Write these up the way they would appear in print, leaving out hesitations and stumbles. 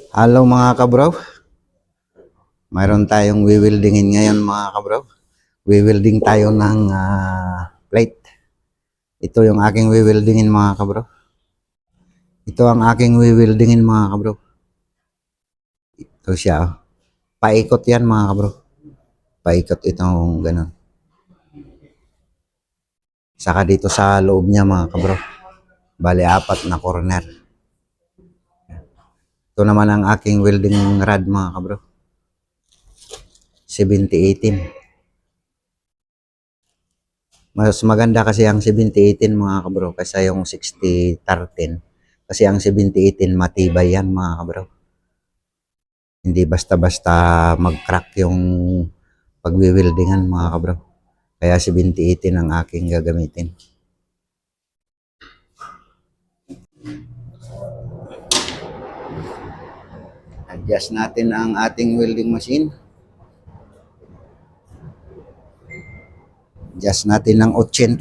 Hello mga kabro, mayroon tayong wiwildingin ngayon mga kabro. Wiwilding tayo ng plate. Ito yung aking wiwildingin mga kabro. Ito ang aking wiwildingin mga kabro. Ito siya. Paikot yan mga kabro. Paikot itong ganun. Saka dito sa loob niya mga kabro. Bali 4 na corner. Ito naman ang aking welding rod mga kabro. 70-18. Mas maganda kasi ang 70-18 mga kabro kaysa yung 60-13. Kasi ang 70-18 matibay yan mga kabro. Hindi basta-basta mag-crack yung pagwiwildingan mga kabro. Kaya 70-18 ang aking gagamitin. Adjust natin ang ating welding machine. Adjust natin ng 80.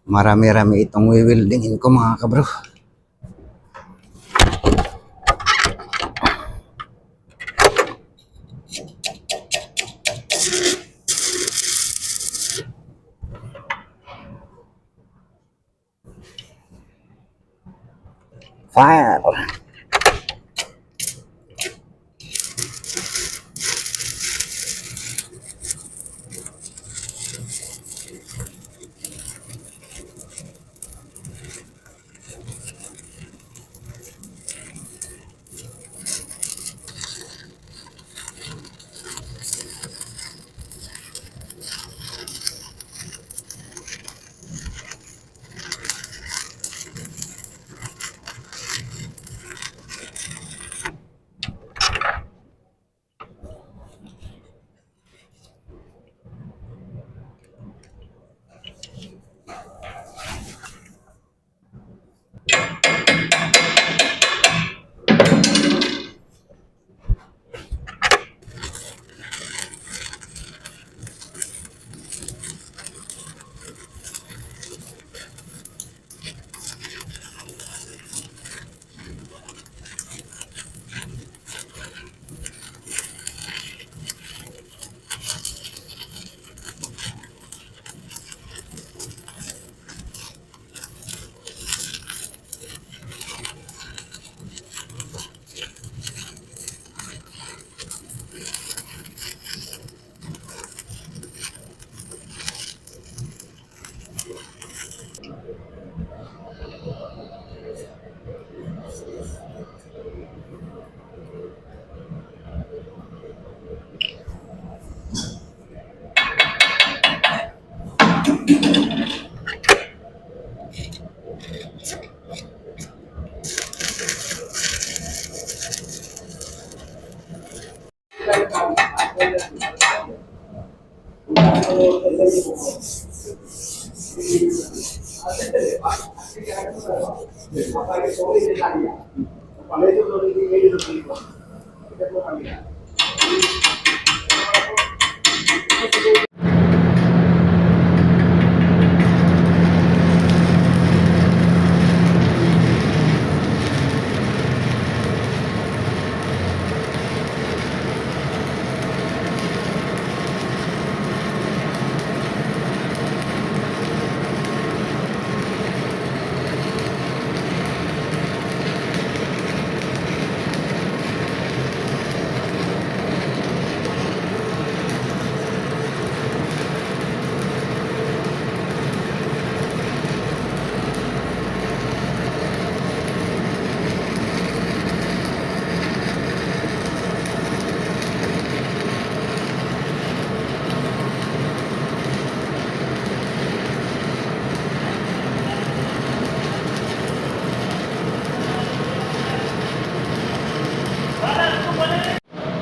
Marami-rami itong wiwildingin ko mga kabro. Fire!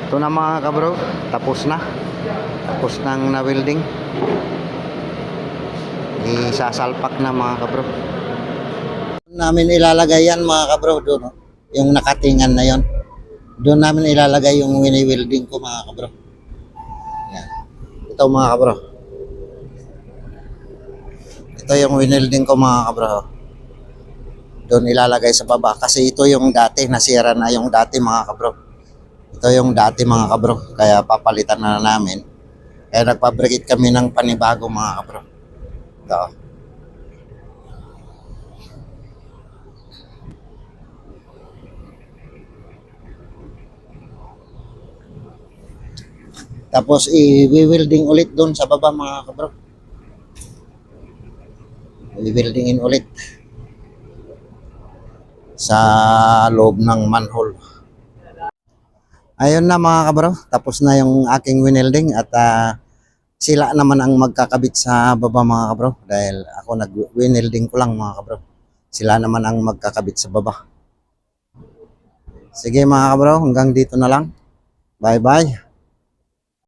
Ito na mga kabro, tapos na. Tapos nang na-welding. Isasalpak na mga kabro. Namin ilalagay yan mga kabro doon, yung nakatingan na yon. Doon namin ilalagay yung wini-welding ko mga kabro. Yan. Ito mga kabro. Ito yung wini-welding ko mga kabro. Doon ilalagay sa baba kasi ito yung dati, nasira na yung dati mga kabro. Ito yung dati mga kabro, kaya papalitan na namin. Kaya nagpabrikit kami ng panibago mga kabro. Ito. Tapos i-welding ulit doon sa baba mga kabro. I-weldingin ulit sa loob ng manhole. Ayun na mga kabro, tapos na yung aking winelding at sila naman ang magkakabit sa baba mga kabro dahil ako nag-winelding ko lang mga kabro. Sila naman ang magkakabit sa baba. Sige mga kabro, hanggang dito na lang. Bye bye.